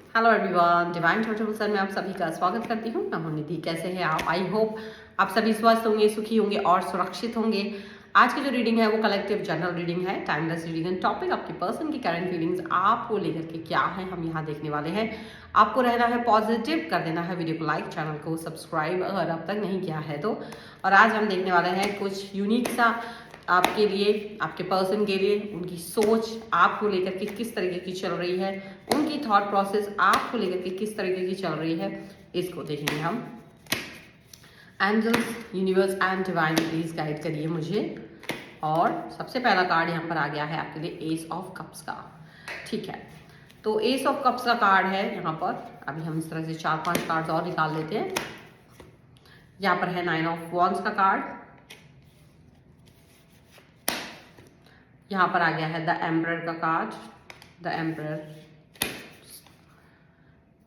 Hello everyone, divine total में आप सभी का स्वागत करती हूँ। मैं हूं निधि। कैसे हैं आप? आई होप आप सभी स्वस्थ होंगे, सुखी होंगे और सुरक्षित होंगे। आज की जो रीडिंग है वो कलेक्टिव जनरल रीडिंग है, टाइमलेस रीडिंग है। टॉपिक आपके पर्सन की करंट फीलिंग्स आपको लेकर के क्या है, हम यहाँ देखने वाले हैं। आपको रहना है पॉजिटिव, कर देना है वीडियो को लाइक, चैनल को सब्सक्राइब अगर अब तक नहीं किया है तो। और आज हम देखने वाले हैं कुछ यूनिक सा आपके लिए, आपके पर्सन के लिए, उनकी सोच आपको लेकर के किस तरीके की चल रही है, उनकी थॉट प्रोसेस आपको लेकर के किस तरीके की चल रही है, इसको देखेंगे हम। Angels, universe and divine please guide करिए मुझे। और सबसे पहला कार्ड यहाँ पर आ गया है आपके लिए एस ऑफ कप्स का। ठीक है, तो एस ऑफ कप्स का कार्ड है यहाँ पर। अभी हम इस तरह से 4-5 कार्ड्स और निकाल लेते हैं। यहाँ पर है 9 ऑफ वॉन्ड्स का कार्ड। यहाँ पर आ गया है द एम्परर का card, the emperor.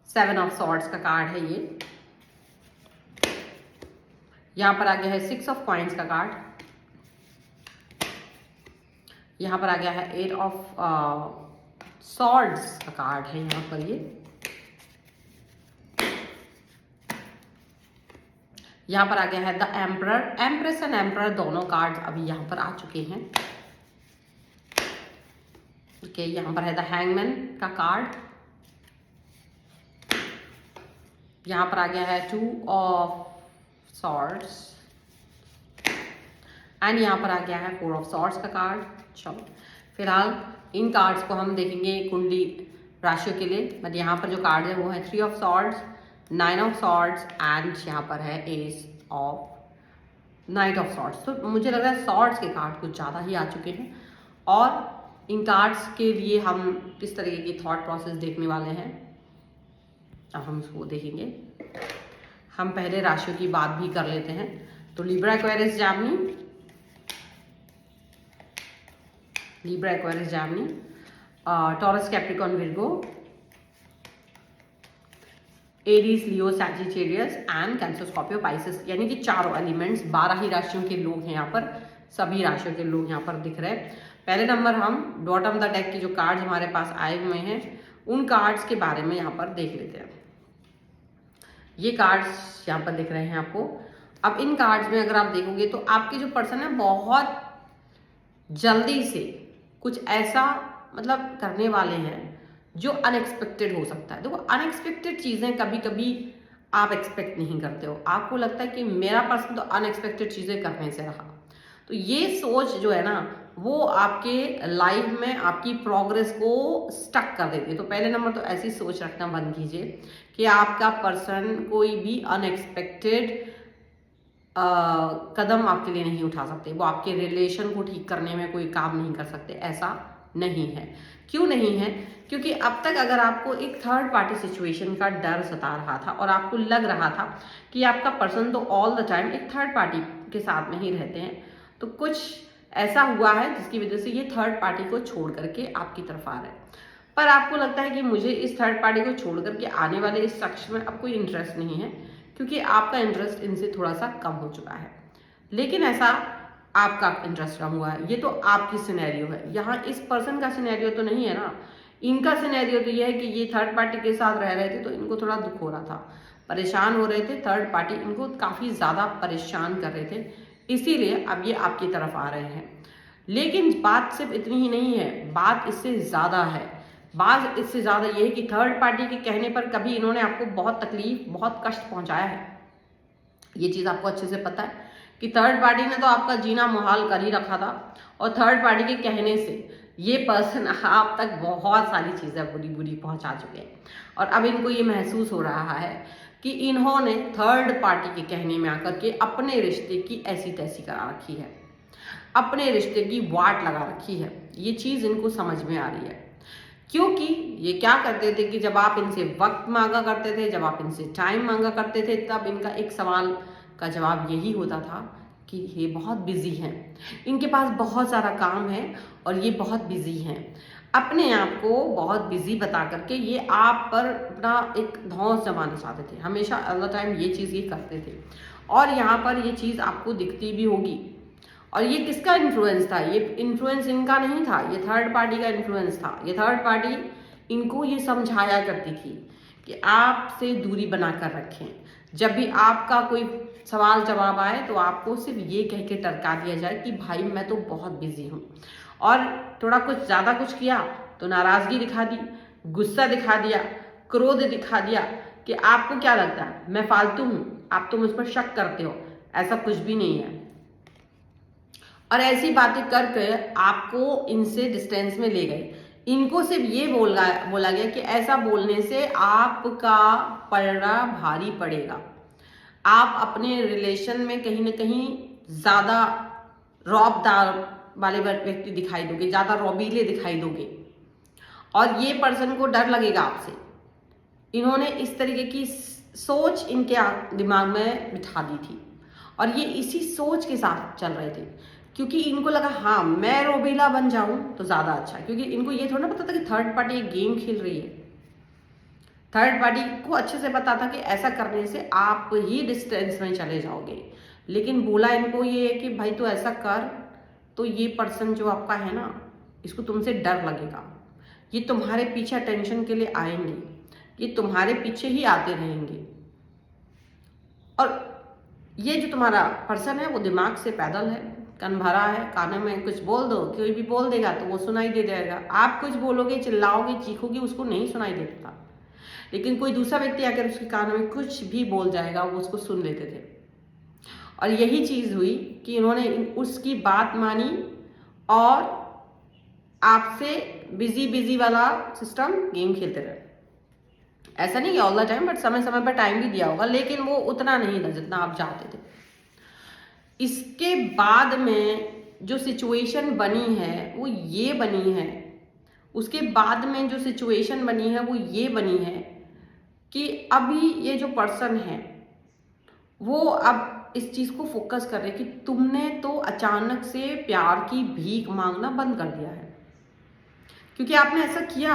7 of swords का कार्ड है ये। यहाँ पर आ गया है 6 ऑफ कॉइन्स का कार्ड। यहाँ पर आ गया है 8 ऑफ सॉर्ड्स का कार्ड है यहाँ पर ये। यहाँ पर आ गया है the emperor. Empress and emperor दोनों कार्ड अभी यहाँ पर आ चुके हैं। ओके, यहाँ पर है द हैंगमैन का कार्ड। यहाँ पर आ गया है 2 ऑफ सॉर्ड्स एंड यहाँ पर आ गया है 4 ऑफ सॉर्ड्स का कार्ड। चलो फिलहाल इन कार्ड्स को हम देखेंगे कुंडली राशियों के लिए। बट यहाँ पर जो कार्ड है वो है 3 of swords, 9 of swords and यहाँ पर है S of night of swords. तो मुझे लग रहा है सॉर्ड्स के कार्ड कुछ ज़्यादा ही आ चुके हैं। और इन कार्ड्स के लिए हम किस तरीके की थॉट प्रोसेस देखने वाले हैं, अब हम इसको देखेंगे। हम पहले राशियों की बात भी कर लेते हैं। तो Libra, Aquarius, Jamini, Libra, Aquarius, Jamini, taurus, Capricorn, Virgo, Aries, Leo, Sagittarius and cancer, Scorpio, Pisces. यानी कि चारों एलिमेंट्स, 12 ही राशियों के लोग हैं यहाँ पर। सभी राशियों के लोग यहाँ पर दिख रहे हैं। पहले नंबर हम बॉटम द डेक के जो कार्ड्स हमारे पास आए हुए हैं उन कार्ड्स के बारे में यहाँ पर देख लेते हैं। ये कार्ड्स यहाँ पर दिख रहे हैं आपको। अब इन कार्ड्स में अगर आप देखोगे तो आपके जो पर्सन है बहुत जल्दी से कुछ ऐसा मतलब करने वाले हैं जो अनएक्सपेक्टेड हो सकता है। देखो, अनएक्सपेक्टेड चीजें कभी कभी आप एक्सपेक्ट नहीं करते हो। आपको लगता है कि मेरा पर्सन तो अनएक्सपेक्टेड चीजें करने से रहा। तो ये सोच जो है ना वो आपके लाइफ में आपकी प्रोग्रेस को स्टक कर देती है। तो पहले नंबर तो ऐसी सोच रखना बंद कीजिए कि आपका पर्सन कोई भी अनएक्सपेक्टेड कदम आपके लिए नहीं उठा सकते। वो आपके रिलेशन को ठीक करने में कोई काम नहीं कर सकते, ऐसा नहीं है। क्यों नहीं है? क्योंकि अब तक अगर आपको एक थर्ड पार्टी सिचुएशन का डर सता रहा था और आपको लग रहा था कि आपका पर्सन तो ऑल द टाइम एक थर्ड पार्टी के साथ में ही रहते हैं, तो कुछ ऐसा हुआ है जिसकी वजह से ये थर्ड पार्टी को छोड़ करके आपकी तरफ आ रहे हैं। पर आपको लगता है कि मुझे इस थर्ड पार्टी को छोड़ करके आने वाले इस शख्स में अब कोई इंटरेस्ट नहीं है, क्योंकि आपका इंटरेस्ट इनसे थोड़ा सा कम हो चुका है। लेकिन ऐसा आपका इंटरेस्ट कम हुआ है, ये तो आपकी सिनेरियो है। यहाँ इस पर्सन का सिनेरियो तो नहीं है ना। इनका सिनेरियो तो ये है कि ये थर्ड पार्टी के साथ रह रहे थे तो इनको थोड़ा दुख हो रहा था, परेशान हो रहे थे। थर्ड पार्टी इनको काफ़ी ज़्यादा परेशान कर रहे थे, इसीलिए अब ये आपकी तरफ आ रहे हैं। लेकिन बात सिर्फ इतनी ही नहीं है, बात इससे ज़्यादा है। बात इससे ज़्यादा ये है कि थर्ड पार्टी के कहने पर कभी इन्होंने आपको बहुत तकलीफ, बहुत कष्ट पहुंचाया है। ये चीज़ आपको अच्छे से पता है कि थर्ड पार्टी ने तो आपका जीना मुहाल कर ही रखा था। और थर्ड पार्टी के कहने से ये पर्सन आप तक बहुत सारी चीज़ें बुरी बुरी पहुंचा चुके हैं। और अब इनको ये महसूस हो रहा है कि इन्होंने थर्ड पार्टी के कहने में आकर के अपने रिश्ते की ऐसी तैसी करा रखी है, अपने रिश्ते की वाट लगा रखी है। ये चीज़ इनको समझ में आ रही है। क्योंकि ये क्या करते थे कि जब आप इनसे वक्त मांगा करते थे, जब आप इनसे टाइम मांगा करते थे, तब इनका एक सवाल का जवाब यही होता था कि ये बहुत बिजी हैं, इनके पास बहुत सारा काम है और ये बहुत बिजी हैं। अपने आप को बहुत बिजी बता करके ये आप पर अपना एक धौंस जमाना चाहते थे। हमेशा ऑल द टाइम ये चीज़ ये करते थे। और यहाँ पर ये चीज़ आपको दिखती भी होगी। और ये किसका इन्फ्लुएंस था? ये इन्फ्लुएंस इनका नहीं था, ये थर्ड पार्टी का इन्फ्लुएंस था। ये थर्ड पार्टी इनको ये समझाया करती थी कि आपसे दूरी बनाकर रखें। जब भी आपका कोई सवाल जवाब आए तो आपको सिर्फ ये कह के टरका दिया जाए कि भाई मैं तो बहुत बिजी हूँ, और थोड़ा कुछ ज़्यादा कुछ किया तो नाराज़गी दिखा दी, गुस्सा दिखा दिया, क्रोध दिखा दिया कि आपको क्या लगता है मैं फालतू हूँ, आप तो मुझ पर शक करते हो, ऐसा कुछ भी नहीं है। और ऐसी बातें करके आपको इनसे डिस्टेंस में ले गए। इनको सिर्फ ये बोला गया कि ऐसा बोलने से आपका पलड़ा भारी पड़ेगा, आप अपने रिलेशन में कहीं ना कहीं ज़्यादा रौबदार वाले व्यक्ति दिखाई दोगे, ज़्यादा रौबीले दिखाई दोगे, और ये पर्सन को डर लगेगा आपसे। इन्होंने इस तरीके की सोच इनके दिमाग में बिठा दी थी, और ये इसी सोच के साथ चल रहे थे, क्योंकि इनको लगा हाँ मैं रोबीला बन जाऊं तो ज़्यादा अच्छा, क्योंकि इनको ये थोड़ा ना पता था कि थर्ड पार्टी एक गेम खेल रही है। थर्ड पार्टी को अच्छे से पता था कि ऐसा करने से आप ही डिस्टेंस में चले जाओगे, लेकिन बोला इनको ये है कि भाई तो ऐसा कर, तो ये पर्सन जो आपका है ना, इसको तुमसे डर लगेगा, ये तुम्हारे पीछे अटेंशन के लिए आएंगे, ये तुम्हारे पीछे ही आते रहेंगे, और ये जो तुम्हारा पर्सन है वो दिमाग से पैदल है, कन भरा है, कानों में कुछ बोल दो, कोई भी बोल देगा तो वो सुनाई दे जाएगा, आप कुछ बोलोगे, चिल्लाओगे, चीखोगे, उसको नहीं सुनाई देता, लेकिन कोई दूसरा व्यक्ति आकर उसके कानों में कुछ भी बोल जाएगा, वो उसको सुन लेते थे। और यही चीज़ हुई कि इन्होंने उसकी बात मानी और आपसे बिजी वाला सिस्टम गेम खेलते रहे। ऐसा नहीं ऑल द टाइम, बट समय समय पर टाइम भी दिया होगा, लेकिन वो उतना नहीं था जितना आप चाहते थे। इसके बाद में जो सिचुएशन बनी है वो ये बनी है, उसके बाद में जो सिचुएशन बनी है वो ये बनी है कि अभी ये जो पर्सन है वो अब इस चीज़ को फोकस कर रहे कि तुमने तो अचानक से प्यार की भीख मांगना बंद कर दिया है, क्योंकि आपने ऐसा किया,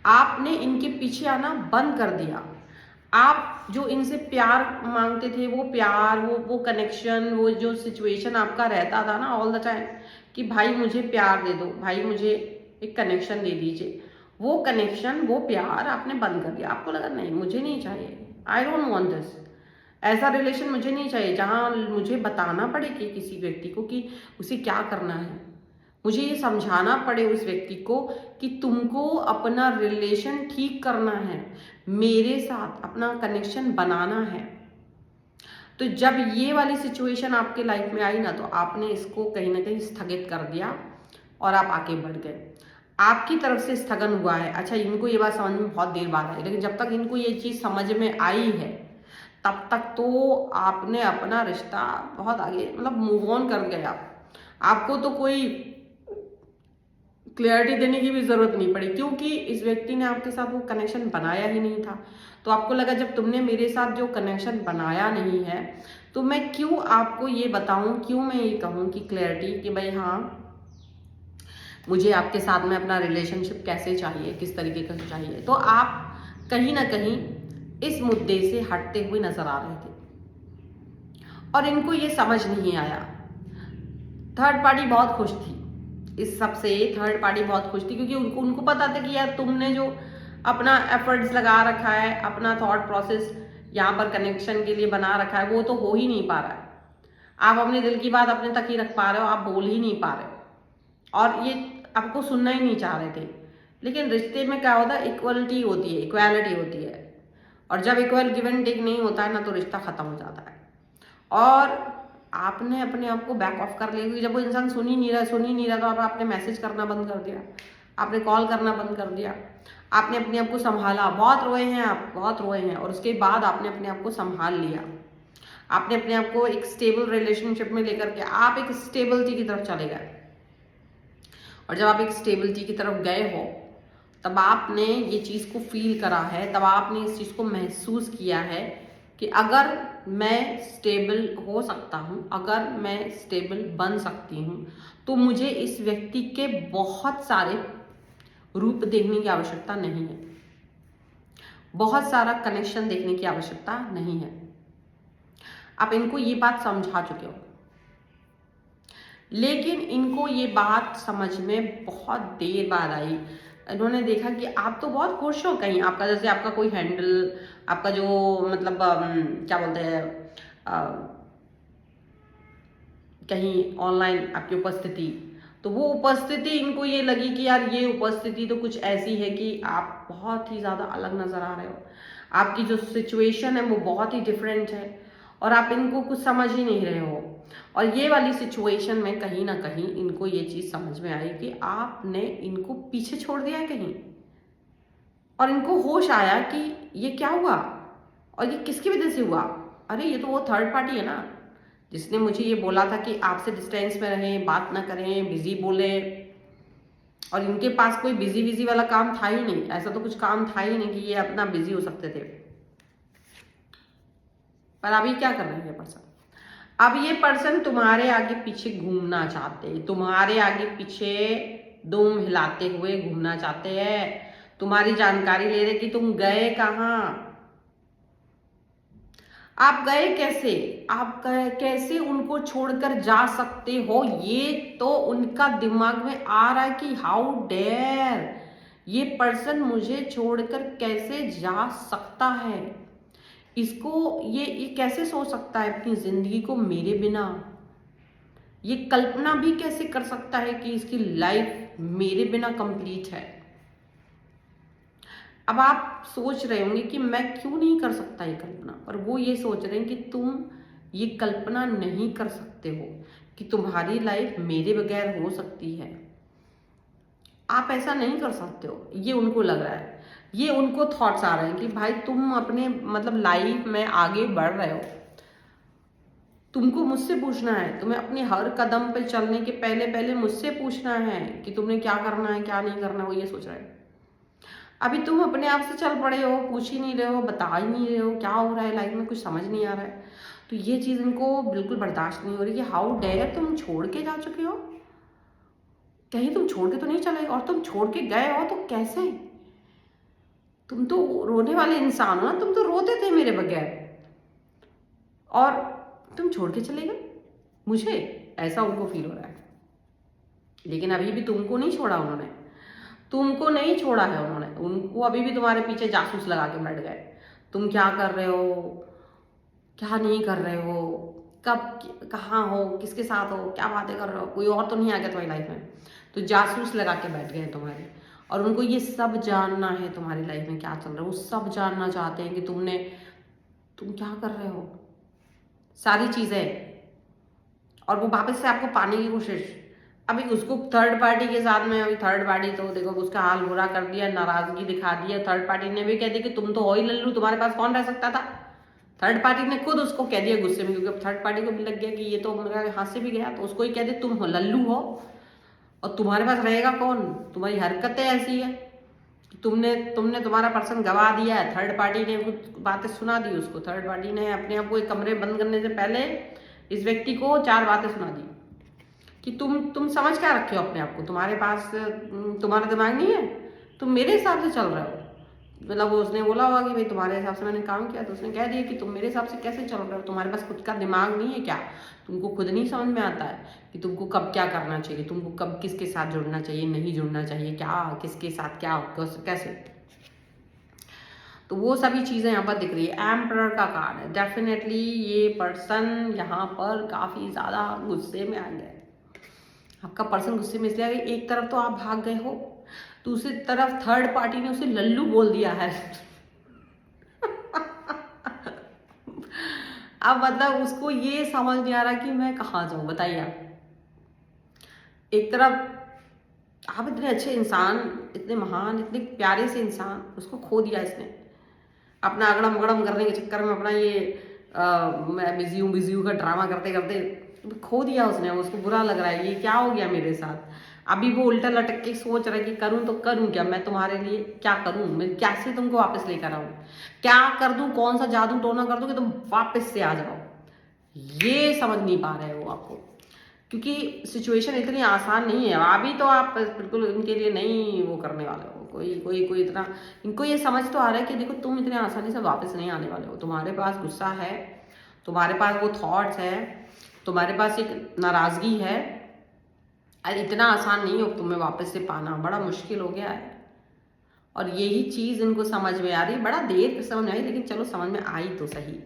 आपने इनके पीछे आना बंद कर दिया। आप जो इनसे प्यार मांगते थे, वो प्यार, वो कनेक्शन, वो जो सिचुएशन आपका रहता था ना ऑल द टाइम कि भाई मुझे प्यार दे दो, भाई मुझे एक कनेक्शन दे दीजिए, वो कनेक्शन, वो प्यार आपने बंद कर दिया। आपको लगा नहीं मुझे नहीं चाहिए, आई डोंट वांट दिस, ऐसा रिलेशन मुझे नहीं चाहिए जहाँ मुझे बताना पड़े कि किसी व्यक्ति को कि उसे क्या करना है, मुझे ये समझाना पड़े उस व्यक्ति को कि तुमको अपना रिलेशन ठीक करना है, मेरे साथ अपना कनेक्शन बनाना है। तो जब ये वाली सिचुएशन आपके लाइफ में आई ना, तो आपने इसको कहीं ना कहीं स्थगित कर दिया और आप आगे बढ़ गए। आपकी तरफ से स्थगन हुआ है। अच्छा, इनको ये बात समझ में बहुत देर बाद आई, लेकिन जब तक इनको ये चीज़ समझ में आई है तब तक तो आपने अपना रिश्ता बहुत आगे मतलब मूव ऑन कर गया। आपको तो कोई क्लियरिटी देने की भी ज़रूरत नहीं पड़ी, क्योंकि इस व्यक्ति ने आपके साथ वो कनेक्शन बनाया ही नहीं था। तो आपको लगा जब तुमने मेरे साथ जो कनेक्शन बनाया नहीं है तो मैं क्यों आपको ये बताऊं, क्यों मैं ये कहूं कि क्लैरिटी कि भाई हाँ मुझे आपके साथ में अपना रिलेशनशिप कैसे चाहिए, किस तरीके का चाहिए। तो आप कहीं ना कहीं इस मुद्दे से हटते हुए नजर आ रहे थे और इनको ये समझ नहीं आया। थर्ड पार्टी बहुत खुश थी इस सब से, थर्ड पार्टी बहुत खुश थी क्योंकि उनको पता था कि यार तुमने जो अपना एफर्ट्स लगा रखा है, अपना थॉट प्रोसेस यहाँ पर कनेक्शन के लिए बना रखा है, वो तो हो ही नहीं पा रहा है। आप अपने दिल की बात अपने तक ही रख पा रहे हो, आप बोल ही नहीं पा रहे हो और ये आपको सुनना ही नहीं चाह रहे थे। लेकिन रिश्ते में क्या होता है, इक्वलिटी होती है, इक्वालिटी होती है, और जब इक्वल गिव एंड टेक नहीं होता है ना तो रिश्ता खत्म हो जाता है। और आपने अपने आप को बैक ऑफ कर लिया क्योंकि जब वो इंसान सुन ही नहीं रहा तो आपने मैसेज करना बंद कर दिया, आपने कॉल करना बंद कर दिया, आपने अपने आप को संभाला। बहुत रोए हैं आप, बहुत रोए हैं, और उसके बाद आपने अपने आप को संभाल लिया। आपने अपने आप को एक स्टेबल रिलेशनशिप में लेकर के आप एक स्टेबिलिटी की तरफ चले गए, और जब आप एक स्टेबिलिटी की तरफ गए हो तब आपने ये चीज़ को फील करा है, तब आपने इस चीज़ को महसूस किया है कि अगर मैं स्टेबल हो सकता हूँ, अगर मैं स्टेबल बन सकती हूँ, तो मुझे इस व्यक्ति के बहुत सारे रूप देखने की आवश्यकता नहीं है, बहुत सारा कनेक्शन देखने की आवश्यकता नहीं है। आप इनको ये बात समझा चुके हो, लेकिन इनको ये बात समझ में बहुत देर बाद आई इन्होंने देखा कि आप तो बहुत खुश हो, कहीं आपका जैसे आपका कोई हैंडल, आपका जो मतलब क्या बोलते हैं, कहीं ऑनलाइन आपकी उपस्थिति, तो वो उपस्थिति इनको ये लगी कि यार ये उपस्थिति तो कुछ ऐसी है कि आप बहुत ही ज़्यादा अलग नज़र आ रहे हो, आपकी जो सिचुएशन है वो बहुत ही डिफरेंट है और आप इनको कुछ समझ ही नहीं रहे हो। और ये वाली सिचुएशन में कहीं ना कहीं इनको ये चीज़ समझ में आई कि आपने इनको पीछे छोड़ दिया है कहीं, और इनको होश आया कि ये क्या हुआ और ये किसकी वजह से हुआ। अरे ये तो वो थर्ड पार्टी है ना, जिसने मुझे ये बोला था कि आपसे डिस्टेंस में रहें, बात ना करें, बिजी बोले, और इनके पास कोई बिजी बिजी वाला काम था ही नहीं, ऐसा तो कुछ काम था ही नहीं कि ये अपना बिजी हो सकते थे। पर अभी क्या कर रहे हैं ये पर्सन, अब ये पर्सन तुम्हारे आगे पीछे घूमना चाहते हैं, तुम्हारे आगे पीछे दुम हिलाते हुए घूमना चाहते हैं, तुम्हारी जानकारी ले रहे कि तुम गए कहाँ, आप गए कैसे, आप कैसे उनको छोड़कर जा सकते हो, ये तो उनका दिमाग में आ रहा है कि हाउ डेयर, ये पर्सन मुझे छोड़कर कैसे जा सकता है, इसको ये कैसे सोच सकता है अपनी जिंदगी को मेरे बिना, ये कल्पना भी कैसे कर सकता है कि इसकी लाइफ मेरे बिना कंप्लीट है। अब आप सोच रहे होंगे कि मैं क्यों नहीं कर सकता ये कल्पना, पर वो ये सोच रहे हैं कि तुम ये कल्पना नहीं कर सकते हो कि तुम्हारी लाइफ मेरे बगैर हो सकती है, आप ऐसा नहीं कर सकते हो, ये उनको लग रहा है, ये उनको थॉट्स आ रहे हैं कि भाई तुम अपने मतलब लाइफ में आगे बढ़ रहे हो, तुमको मुझसे पूछना है, तुम्हें अपने हर कदम पे चलने के पहले पहले मुझसे पूछना है कि तुमने क्या करना है क्या नहीं करना, वो ये सोच रहे हैं। अभी तुम अपने आप से चल पड़े हो, पूछ ही नहीं रहे हो, बता ही नहीं रहे हो क्या हो रहा है लाइफ में, कुछ समझ नहीं आ रहा है, तो ये चीज़ इनको बिल्कुल बर्दाश्त नहीं हो रही कि हाउ डेयर, तुम छोड़ के जा चुके हो, कहीं तुम छोड़ के तो नहीं चले, और तुम छोड़ के गए हो तो कैसे, तुम तो रोने वाले इंसान हो ना, तुम तो रोते थे मेरे बगैर और तुम छोड़ के चले गए मुझे, ऐसा उनको फील हो रहा है। लेकिन अभी भी तुमको नहीं छोड़ा उन्होंने, तुमको नहीं छोड़ा है उन्होंने, उनको अभी भी तुम्हारे पीछे जासूस लगा के बैठ गए, तुम क्या कर रहे हो क्या नहीं कर रहे हो, कब कहाँ हो, किसके साथ हो, क्या बातें कर रहे हो, कोई और तो नहीं आ गया तुम्हारी लाइफ में, तो जासूस लगा के बैठ गए तुम्हारे, और उनको ये सब जानना है तुम्हारी लाइफ में क्या चल रहा है, वो सब जानना चाहते हैं कि तुम क्या कर रहे हो, सारी चीज़ें, और वो वापस से आपको पाने की कोशिश। अभी उसको थर्ड पार्टी के साथ में, अभी थर्ड पार्टी तो देखो उसका हाल बुरा कर दिया, नाराजगी दिखा दी है, थर्ड पार्टी ने भी कह दिया कि तुम तो हो ही लल्लू, तुम्हारे पास कौन रह सकता था, थर्ड पार्टी ने खुद उसको कह दिया गुस्से में, क्योंकि अब थर्ड पार्टी को भी लग गया कि ये तो मेरे हाथ से भी गया, तो उसको ही कह दे तुम हो लल्लू हो और तुम्हारे पास रहेगा कौन, तुम्हारी हरकतें ऐसी है, तुमने तुमने तुम्हारा पर्सन गवा दिया है, थर्ड पार्टी ने कुछ बातें सुना दी उसको, थर्ड पार्टी ने अपने आप को एक कमरे बंद करने से पहले इस व्यक्ति को 4 बातें सुना दी कि तुम समझ क्या रखे हो अपने आप को, तुम्हारे पास तुम्हारा दिमाग नहीं है, तुम मेरे हिसाब से चल रहे हो, मतलब वो उसने बोला होगा कि भाई तुम्हारे हिसाब से मैंने काम किया, तो उसने कह दिया कि तुम मेरे हिसाब से कैसे चल रहे हो, तुम्हारे पास खुद का दिमाग नहीं है क्या, तुमको खुद नहीं समझ में आता है कि तुमको कब क्या करना चाहिए, तुमको कब किसके साथ जुड़ना चाहिए नहीं जुड़ना चाहिए, क्या किसके साथ क्या कैसे, तो वो सभी चीज़ें यहाँ पर दिख रही है। एम्परर का कार्ड है, डेफिनेटली ये पर्सन यहाँ पर काफ़ी ज़्यादा गुस्से में आ गया है, आपका पर्सन गुस्से में इसलिए आ गया, एक तरफ तो आप भाग गए हो, दूसरी तरफ थर्ड पार्टी ने उसे लल्लू बोल दिया है अब मतलब उसको ये समझ नहीं आ रहा कि मैं कहाँ जाऊँ, बताइए आप। एक तरफ आप इतने अच्छे इंसान, इतने महान, इतने प्यारे से इंसान, उसको खो दिया इसने अपना अगड़म गड़म करने के चक्कर में, अपना ये मैं बिजी हूँ का ड्रामा करते करते खो दिया उसने, उसको बुरा लग रहा है ये क्या हो गया मेरे साथ। अभी वो उल्टा लटक के सोच रहा है कि करूँ तो करूँ क्या, मैं तुम्हारे लिए क्या करूँ, मैं कैसे तुमको वापस लेकर आऊँ, क्या कर दूँ, कौन सा जादू टोना कर दूँ कि तुम वापस से आ जाओ, ये समझ नहीं पा रहे हो आपको, क्योंकि सिचुएशन इतनी आसान नहीं है। अभी तो आप बिल्कुल इनके लिए नहीं वो करने वाले हो, कोई कोई कोई इतना, इनको ये समझ तो आ रहा है कि देखो तुम इतने आसानी से वापस नहीं आने वाले हो, तुम्हारे पास गुस्सा है, तुम्हारे पास वो थॉट्स है, तुम्हारे पास एक नाराज़गी है, और इतना आसान नहीं हो तुम्हें वापस से पाना, बड़ा मुश्किल हो गया है। और यही चीज़ इनको समझ में आ रही है, बड़ा देर पे समझ में आई लेकिन चलो समझ में आई तो सही।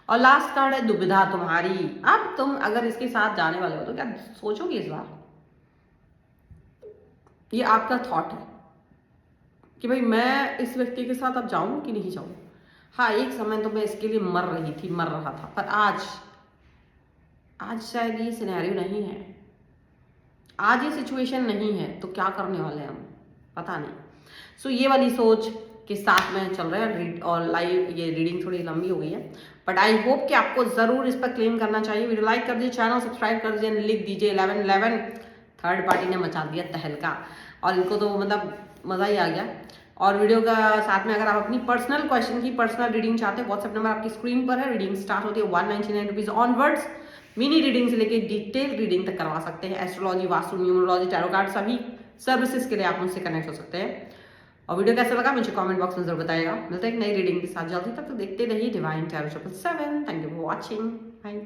और लास्ट कार्ड है दुविधा तुम्हारी। अब तुम अगर इसके साथ जाने वाले हो तो क्या सोचोगे इस बार, ये आपका थॉट है कि भाई मैं इस व्यक्ति के साथ अब जाऊं कि नहीं जाऊं। हाँ, एक समय तो मैं इसके लिए मर रहा था, पर आज शायद ये सिनेरियो नहीं है, आज ये सिचुएशन नहीं है, तो क्या करने वाले हैं हम, पता नहीं। सो ये वाली सोच के साथ में चल रहे हैं। और लाइव ये रीडिंग थोड़ी लंबी हो गई है, बट आई होप कि आपको जरूर इस पर क्लेम करना चाहिए। वीडियो लाइक कर दीजिए, चैनल सब्सक्राइब कर दीजिए, लिख दीजिए 1111। थर्ड पार्टी ने मचा दिया तहलका और इनको तो मतलब मजा ही आ गया। और वीडियो का साथ में अगर आप अपनी पर्सनल क्वेश्चन की पर्सनल रीडिंग चाहते हैं, व्हाट्सएप नंबर आपकी स्क्रीन पर है। रीडिंग स्टार्ट होती है 199 रुपीज ऑनवर्ड्स। मिनी रीडिंग से लेके डिटेल रीडिंग तक करवा सकते हैं। Astrology, vastu, numerology, tarot card, सभी सर्विसेज के लिए आप मुझसे कनेक्ट हो सकते हैं। और वीडियो कैसा लगा मुझे कमेंट बॉक्स में जरूर बताइएगा। मिलते हैं एक नई रीडिंग के साथ जल्दी, तक तो देखते रहिए divine tarot 777। Thank you for watching. Bye.